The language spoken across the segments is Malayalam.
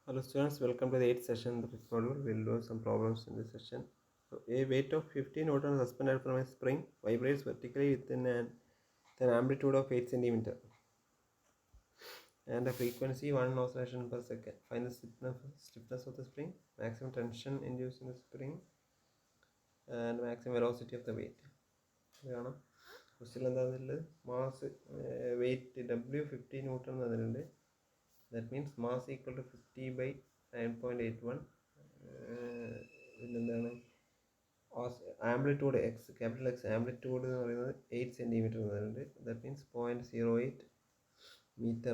Hello students, welcome to the 8th session of this module. We'll do some problems in this session. So, a weight of 15 newtons suspended from a spring vibrates vertically within an amplitude of 8 centimeter and a frequency 1 oscillation per second. Find the stiffness of the spring, maximum tension induced in the spring, and maximum velocity of the weight. Question mass weight W 50 Newton. That means mass equal to 50 by 9.81. Amplitude x, capital X amplitude 8 centimeter. That means 0.08 meter.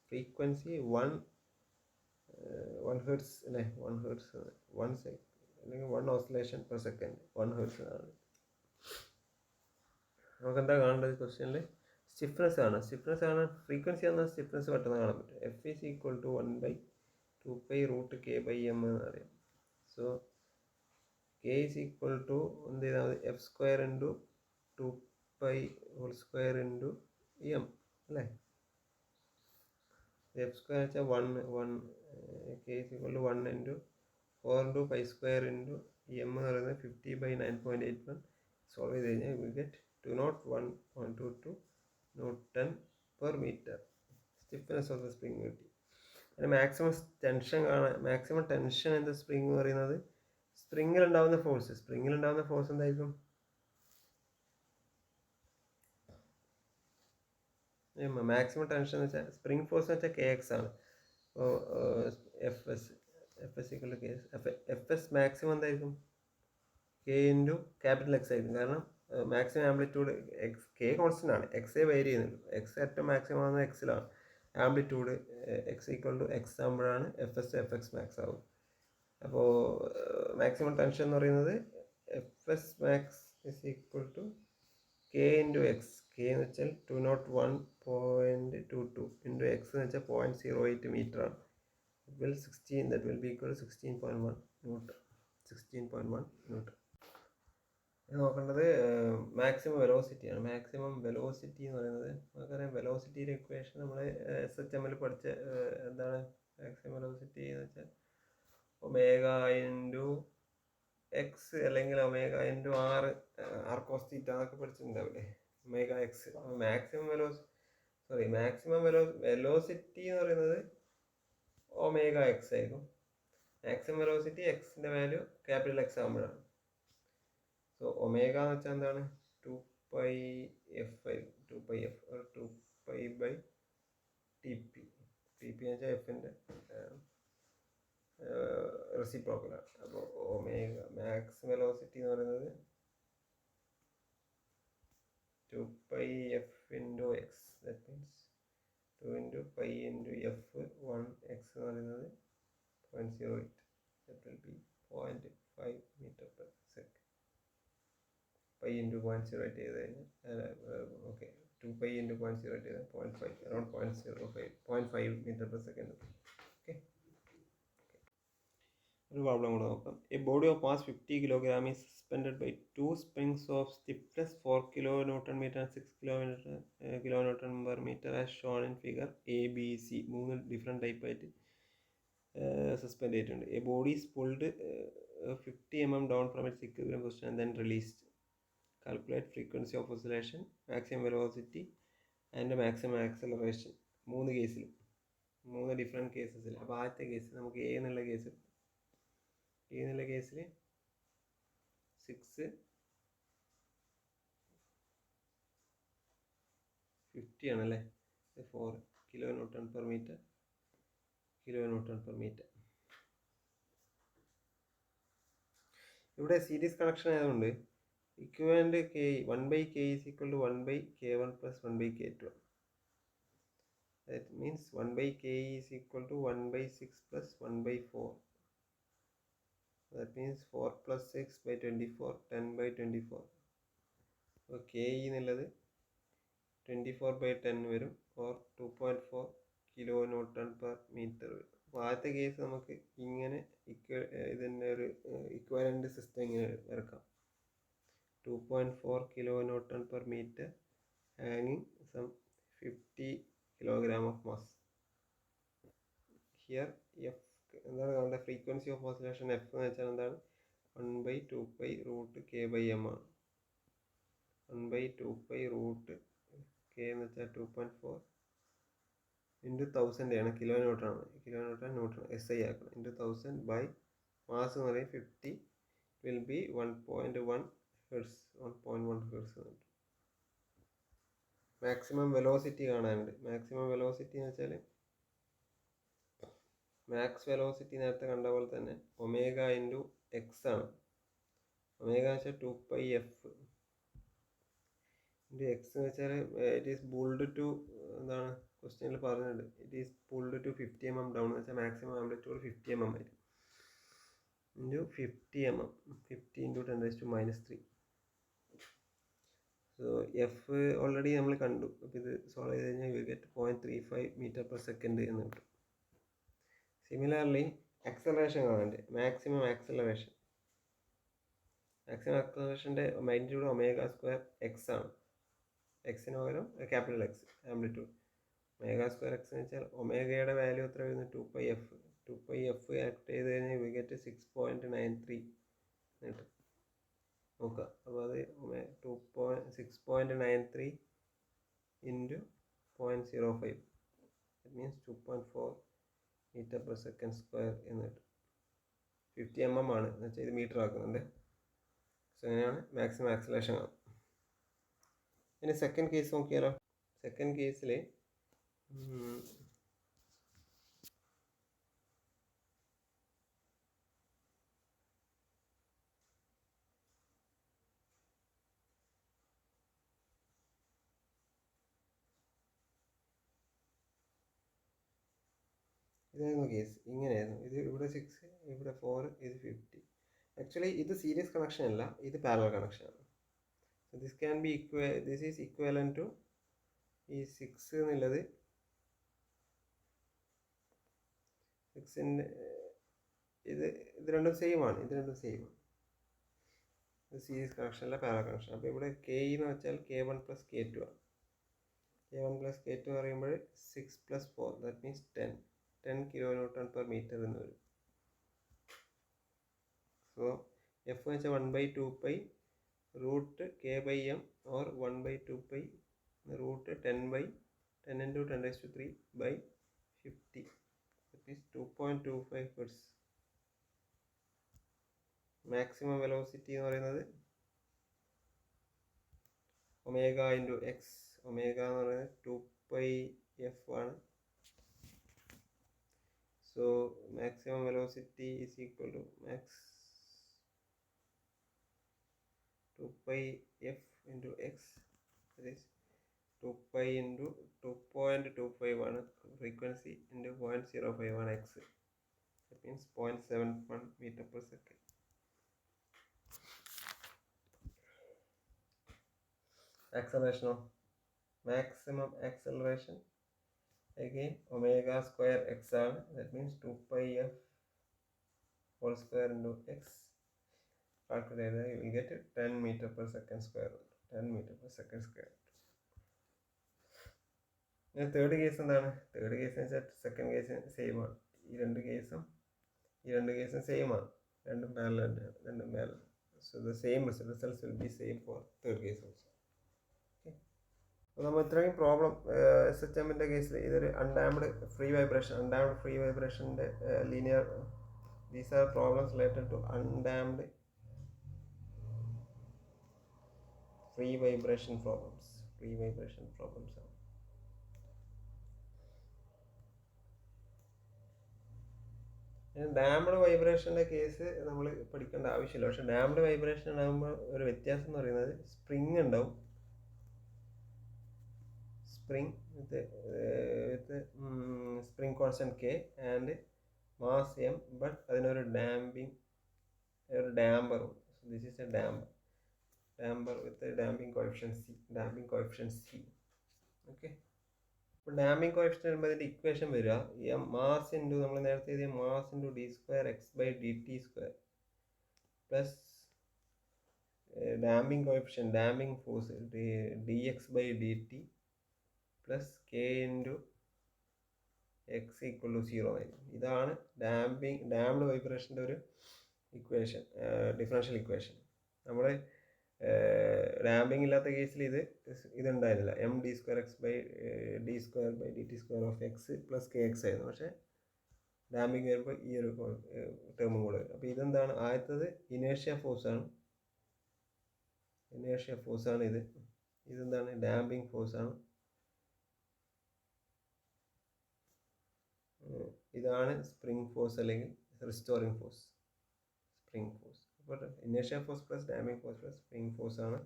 Frequency 1 hertz, 1 oscillation per second, 1 hertz. നമുക്ക് എന്താ കാണേണ്ടത് ക്വസ്റ്റ്യനിൽ സ്റ്റിഫ്നെസ് ആണ്. ഫ്രീക്വൻസി ആണ് സ്റ്റിഫ്നെസ് പെട്ടെന്ന് കാണാൻ പറ്റും. F is equal to 1/2π√K/m എന്ന് അറിയാം. So K is equal to എന്ത് ചെയ്താൽ മതി, F square into 2π whole square into m അല്ലേ. F square വെച്ചാൽ 1 K is equal to 1 into 4 into pi square into m എന്ന് പറയുന്നത് 50 by 9.81. സോൾവ് ചെയ്ത് കഴിഞ്ഞാൽ we get 201.22 Newton per meter. Stiffness of the spring കിട്ടി. അതിന് മാക്സിമം ടെൻഷൻ കാണാൻ, maximum tension in the spring എന്ന് പറയുന്നത് സ്പ്രിങ്ങിലുണ്ടാവുന്ന ഫോഴ്സ് എന്തായിരിക്കും? മാക്സിമം ടെൻഷൻ എന്ന് വെച്ചാൽ സ്പ്രിങ് ഫോഴ്സ് എന്ന് വെച്ചാൽ KX ആണ്. അപ്പോൾ എഫ് എസ് മാക്സിമം എന്തായിരിക്കും? K ഇൻറ്റു ക്യാപിറ്റൽ X ആയിരിക്കും. കാരണം മാക്സിമം ആംപ്ലിറ്റ്യൂഡ് K കോൺസ്റ്റൻ്റ് ആണ്, എക്സേ വേരി ചെയ്യുന്നുള്ളൂ. എക്സ് ഏറ്റവും മാക്സിമം ആകുന്നത് എക്സിലാണ്. Amplitude X equal to X ആകുമ്പോഴാണ് FX മാക്സ് ആവും. അപ്പോൾ മാക്സിമം ടെൻഷൻ എന്ന് പറയുന്നത് FS max is equal to K into x. K എന്ന് വെച്ചാൽ 201.22 ഇൻറ്റു എക്സ് എന്ന് വെച്ചാൽ 0.08 മീറ്റർ ആണ്. that will be equal to 16.1 Newton. 16.1 Newton. നോക്കേണ്ടത് മാക്സിമം വെലോസിറ്റിയാണ്. മാക്സിമം വെലോസിറ്റി എന്ന് പറയുന്നത് നമുക്കറിയാം. വെലോസിറ്റിയുടെ ഇക്വേഷൻ നമ്മൾ SHM പഠിച്ച എന്താണ് മാക്സിമം വെലോസിറ്റി എന്ന് വെച്ചാൽ ഒമേഗ ഇൻറ്റു എക്സ് അല്ലെങ്കിൽ omega into r cos theta എന്നൊക്കെ പഠിച്ചിട്ടുണ്ടാവില്ലേ, ഒമേഗ എക്സ്. മാക്സിമം വെലോസിറ്റി എന്ന് പറയുന്നത് ഒമേഗ എക്സ് ആയിരിക്കും. മാക്സിമം വെലോസിറ്റി എക്സിൻ്റെ വാല്യൂ ക്യാപിറ്റൽ എക്സ് ആകുമ്പോഴാണ്. സോ ഒമേഗ എന്ന് വെച്ചാൽ എന്താണ്? 2πf ആയിരിക്കും. 2π TP. TP എന്ന് വെച്ചാൽ എഫിൻ്റെ റെസിപ്രോക്കലാണ്. അപ്പോൾ ഒമേഗ മാക്സിമം വെലോസിറ്റി എന്ന് പറയുന്നത് 2πf into X. That means 2 into pi into F 1x എന്ന് പറയുന്നത് 0.08. that will be 0.5 meter per second. Pi into 0.08 ചെയ്ത് കഴിഞ്ഞാൽ ഓക്കെ 2π ഇൻറ്റു 0.08 ചെയ്താൽ 0.5 around 0.5 metre per second. Okay, ഒരു പ്രോബ്ലം കൂടെ നോക്കാം. A body of mass 50 kilogram is suspended by 2 springs of stiffness 4 kilonewton meter and 6 kilonewton per meter as shown in figure ABC. 3 different type ആയിട്ട് സസ്പെൻഡ് ചെയ്തിട്ടുണ്ട്. A body is pulled 50 mm down from its equilibrium position and then released. Calculate frequency of oscillation, maximum velocity and maximum acceleration. 3 കേസിലും 3 ഡിഫറെൻറ്റ് കേസസിൽ. അപ്പോൾ ആദ്യത്തെ കേസ് നമുക്ക് എ എന്നുള്ള കേസിൽ 650 ആണല്ലേ, 4 kilonewton per meter. ഇവിടെ സീരീസ് കണക്ഷൻ ആയതുകൊണ്ട് equivalent K 1/K is equal to 1/K1 plus 1/K2. That means 1/K is equal to 1/6 plus 1/4. That means 4 plus 6 by 24, 10/24. അപ്പോൾ K എന്നുള്ളത് 24/10 വരും, or 2.4 kilonewton per meter വരും. അപ്പോൾ ആദ്യത്തെ കേസ് നമുക്ക് ഇങ്ങനെ ഇതിൻ്റെ ഒരു ഇക്വലൻ്റ് സിസ്റ്റം ഇങ്ങനെ വരക്കാം. 2.4 kilonewton per meter hanging some 50 kilogram of mass. Here F എന്താണ് കാണേണ്ടത്? ഫ്രീക്വൻസി ഓഫ് ഓസിലേഷൻ എഫ് എന്ന് വെച്ചാൽ എന്താണ്? 1/2π റൂട്ട് കെ ബൈ എം ആണ്. 1/2π റൂട്ട് കെ എന്ന് വെച്ചാൽ 2.4 ഇൻറ്റു 1000 ആണ്, കിലോ ന്യൂട്ടൺ ന്യൂട്ടൺ SI ആക്കണം, ഇൻറ്റു 1000 ബൈ മാസ് എന്ന് പറയും 50 will be 1.1 hertz. 1.1 hertz. Maximum velocity കാണാനുണ്ട്. മാക്സിമം വെലോസിറ്റി എന്ന് വെച്ചാൽ മാക്സ് വെലോസിറ്റി നേരത്തെ കണ്ട പോലെ തന്നെ ഒമേഗ ഇൻറ്റു എക്സ് ആണ്. ഒമേഗ എന്ന് വെച്ചാൽ 2πf ഇൻറ്റു എക്സ് എന്ന് വെച്ചാൽ ഇറ്റ് ഈസ് പുൾഡ് ടു എന്താണ് ക്വസ്റ്റ്യനിൽ പറഞ്ഞിട്ടുണ്ട്, it is pulled to 50 mm down എന്ന് വെച്ചാൽ മാക്സിമം ആംപ്ലിറ്റ്യൂഡ് 50 mm ആയിരിക്കും. Into 50 mm 50 into 10⁻³ so F already നമ്മൾ കണ്ടു. അപ്പോൾ ഇത് സോൾവ് ചെയ്ത് കഴിഞ്ഞാൽ യു ഗെറ്റ് 0.35 m/s എന്ന് കിട്ടും. സിമിലർലി ആക്സലറേഷൻ കാണാണ്ട്. മാക്സിമം ആക്സലറേഷൻ്റെ മാഗ്നിറ്റ്യൂഡ് ω² എക്സ് ആണ്. എക്സിന് പകരം ക്യാപിറ്റൽ എക്സ് ആംപ്ലിറ്റ്യൂഡ്. ω² എക്സ് എന്ന് വെച്ചാൽ ഒമേഗയുടെ വാല്യൂ എത്ര വരുന്നത്? 2πf. 2πf ആക്ട് ചെയ്ത് കഴിഞ്ഞാൽ യു ഗെറ്റ് 6.93 കിട്ടും. നോക്കുക. അപ്പോൾ അത് 6.93 ഇൻറ്റു 0.05 ദറ്റ് മീൻസ് 2.4 m/s² എന്ന് കിട്ടും. 50 mm ആണ് എന്ന് വെച്ചാൽ ഇത് മീറ്റർ ആക്കുന്നുണ്ട്. സോ അങ്ങനെയാണ് മാക്സിമം ആക്സലേഷൻ കാണും. ഇനി സെക്കൻഡ് കേസ് നോക്കിയാലോ. സെക്കൻഡ് കേസിൽ ഇതായിരുന്നു കേസ്. ഇങ്ങനെയായിരുന്നു. ഇത് ഇവിടെ 6, ഇവിടെ 4, ഇത് 50. ആക്ച്വലി ഇത് സീരീസ് കണക്ഷൻ അല്ല, ഇത് പാരലൽ കണക്ഷനാണ്. So this can be this is equivalent to ഈ 6 എന്നുള്ളത് 6ൻ്റെ ഇത് രണ്ടും സെയിം ആണ്. ഇത് സീരീസ് കണക്ഷൻ അല്ല, പാരലൽ കണക്ഷൻ. അപ്പോൾ ഇവിടെ K എന്ന് വെച്ചാൽ K1 + K2 ആണ്. K1 + K2 പറയുമ്പോൾ 6 + 4 ദാറ്റ് മീൻസ് 10 kN/m എന്ന് വരും. സോ എഫ് എന്ന് വെച്ചാൽ 1/2π root K by M or 1/2π root 10 × 10⁻³ by 50 that means 2.25 hertz. Maximum velocity എന്ന് പറയുന്നത് ഒമേഗ ഇൻറ്റു എക്സ്. ഒമേഗ എന്ന് പറയുന്നത് 2πf ആണ്. So maximum velocity is equal to max 2πf into x, that is 2π into 2.25 ആണ് frequency into 0.05 ആണ് x. That means 0.71 m/s. Acceleration of maximum acceleration again ω² x ആണ്. That means 2πf whole square into x. Calculate that, you will get 10 m/s². 10 m/s². Third case എന്താണ്? തേർഡ് കേസ് എന്ന് വെച്ചാൽ സെക്കൻഡ് കേസ് സെയിം ആണ്. ഈ രണ്ട് കേസും സെയിം ആണ്. രണ്ടും പാരലൽ തന്നെയാണ്. So the same results will be same for third case also. അപ്പോൾ നമ്മൾ ഇത്രയും പ്രോബ്ലം SHMൻ്റെ കേസിൽ ഇതൊരു അൺഡാംഡ് ഫ്രീ വൈബ്രേഷൻ്റെ linear, these are problems related to undamped free vibration problems ആണ്. ഡാംഡ് വൈബ്രേഷൻ്റെ കേസ് നമ്മൾ പഠിക്കേണ്ട ആവശ്യമില്ല. പക്ഷെ ഡാംഡ് വൈബ്രേഷൻ ആകുമ്പോൾ ഒരു വ്യത്യാസം എന്ന് പറയുന്നത് സ്പ്രിങ് ഉണ്ടാവും. Spring with spring constant K and mass M, but അതിനൊരു ഡാമ്പറും. This is a damper with damping coefficient C. Okay. അപ്പോൾ ഡാമ്പിംഗ് കോഎഫിഷ്യന്റ് വരുമ്പോൾ അതിൻ്റെ ഇക്വേഷൻ വരിക മാസ് ഇൻറ്റു നമ്മൾ നേരത്തെ എഴുതിയ mass into d²x/dt² plus damping coefficient damping force dx/dt plus K into X equal to 0 ആയിരിക്കും. ഇതാണ് ഡാംഡ് വൈബ്രേഷൻ്റെ ഒരു ഇക്വേഷൻ, ഡിഫറൻഷ്യൽ ഇക്വേഷൻ. നമ്മൾ ഡാമ്പിങ് ഇല്ലാത്ത കേസിൽ ഇതുണ്ടായിരുന്നില്ല. M D square X by D square by d t square of x plus K x ആയിരുന്നു. പക്ഷേ ഡാമ്പിങ് വരുമ്പോൾ ഈ ഒരു ടേമും കൂടെ വരും. അപ്പോൾ ഇതെന്താണ്? ആദ്യത്തത് ഇനേർഷ്യ ഫോഴ്സാണ്. ഇതെന്താണ്? ഡാമ്പിങ് ഫോഴ്സാണ്. ഇതാണ് സ്പ്രിംഗ് ഫോഴ്സ് അല്ലെങ്കിൽ റിസ്റ്റോറിംഗ് ഫോഴ്സ്. Spring force. അപ്പോൾ inertia force plus damping force plus spring force ആണ്.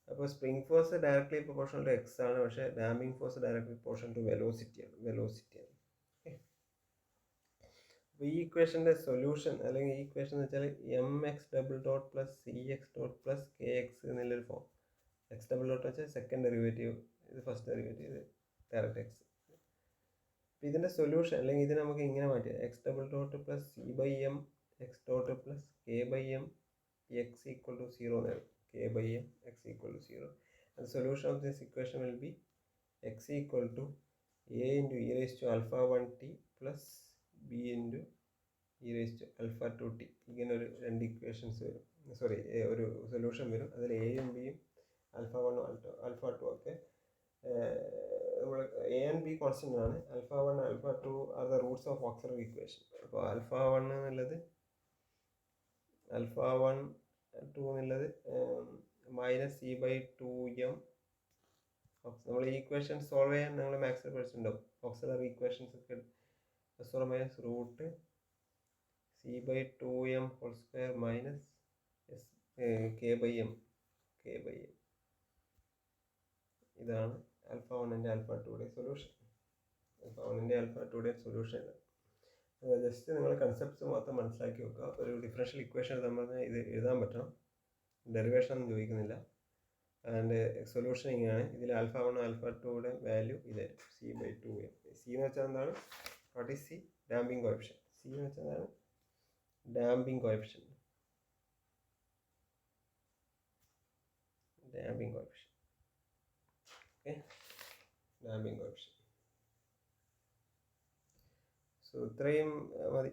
അപ്പോൾ spring force directly proportional to X ആണ്. പക്ഷേ damping force directly proportional to വെലോസിറ്റിയാണ്. അപ്പോൾ ഈ ഇക്വേഷൻ്റെ സൊല്യൂഷൻ അല്ലെങ്കിൽ ഈ ഇക്വേഷൻ എന്ന് വെച്ചാൽ M X double dot plus C X dot plus K X എന്നുള്ളൊരു ഫോം. എക്സ് ഡബിൾ ഡോട്ട് വെച്ചാൽ സെക്കൻഡ് ഡെറിവേറ്റീവ്, ഇത് ഫസ്റ്റ് ഡെറിവേറ്റീവ്, ഇത് ഡയറക്റ്റ് എക്സ്. അപ്പോൾ ഇതിൻ്റെ സൊല്യൂഷൻ അല്ലെങ്കിൽ ഇതിനെ നമുക്ക് ഇങ്ങനെ മാറ്റിയാൽ x double dot plus c by m x dot plus k by m x equal to 0 എന്നാണ്. K by m x equal to 0. And solution of this equation will be x equal to a into e raise to alpha 1t plus b into e raise to alpha 2t. ഇങ്ങനെ ഒരു രണ്ട് ഇക്വേഷൻസ് വരും. ഒരു സൊല്യൂഷൻ വരും. അതിൽ എയും ബിയും ആൽഫ 1 ആൽഫ 2 ഒക്കെ നമ്മൾ എ ആൻഡ് ബി കോൺസ്റ്റൻ്റ് ആണ്. Alpha 1 alpha 2 are the Roots of auxiliary equation. അപ്പോൾ ആൽഫ 1 എന്നുള്ളത് മൈനസ് സി ബൈ 2m. നമ്മൾ ഈ ഇക്വേഷൻ സോൾവ് ചെയ്യാൻ നിങ്ങൾ മാത്സിൽ പഠിച്ചിട്ടുണ്ടാവും. ഓക്സിലറി ഇക്വേഷൻസ് ഒക്കെ plus or minus root c by 2m whole square minus k by m. ഇതാണ് ആൽഫ 1ൻ്റെ ആൽഫ 2യുടെ സൊല്യൂഷൻ. ഇതാണ്. ജസ്റ്റ് നിങ്ങൾ കൺസെപ്റ്റ്സ് മാത്രം മനസ്സിലാക്കി വെക്കുക. ഒരു ഡിഫറൻഷ്യൽ ഇക്വേഷൻ എഴുതാൻ പറഞ്ഞാൽ ഇത് എഴുതാൻ പറ്റണം. ഡെറിവേഷൻ ഒന്നും ചോദിക്കുന്നില്ല. ആൻഡ് സൊല്യൂഷൻ ഇങ്ങനെയാണ്. ഇതിൽ ആൽഫ 1 ആൽഫ 2യുടെ വാല്യൂ ഇതായിരിക്കും സി ബൈ 2m. സി എന്ന് വെച്ചാൽ എന്താണ്? What is C? Damping കോഎഫിഷ്യൻ. C എന്ന് വെച്ചാൽ എന്താണ്? ഡാമ്പിങ് കോഎഫിഷ്യൻ. Okay, damping കോഎഫിഷ്യൻ. So ഇത്രയും മതി.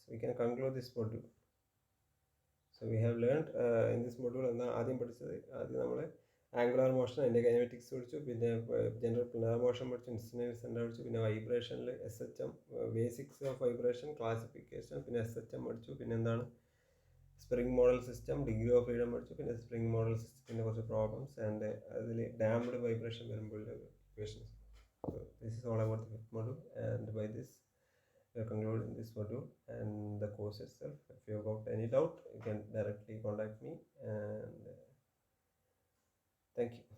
We can conclude this module. So we have learned in this module എന്താ ആദ്യം പഠിച്ചത്? ആദ്യം നമ്മൾ ആംഗുലാർ മോഷൻ, അതിൻ്റെ കൈനമാറ്റിക്സ് പഠിച്ചു. പിന്നെ ജനറൽ പ്ലാനർ മോഷൻ പഠിച്ചു, ഇൻസ്റ്റന്റേനിയസ് സെൻറ്റർ പഠിച്ചു. പിന്നെ വൈബ്രേഷനിൽ SHM, basics of vibration, classification, പിന്നെ SHM പഠിച്ചു. പിന്നെ എന്താണ് spring model system, degree of freedom പഠിച്ചു. പിന്നെ സ്പ്രിംഗ് മോഡൽ സിസ്റ്റത്തിൻ്റെ കുറച്ച് പ്രോബ്ലംസ് ആൻഡ് അതിൽ ഡാംഡ് വൈബ്രേഷൻ വരുമ്പോഴുള്ള equations. So this is all about the fifth module, and by this we are concluding this module and the course itself. If you have got any doubt, you can directly contact me, and thank you.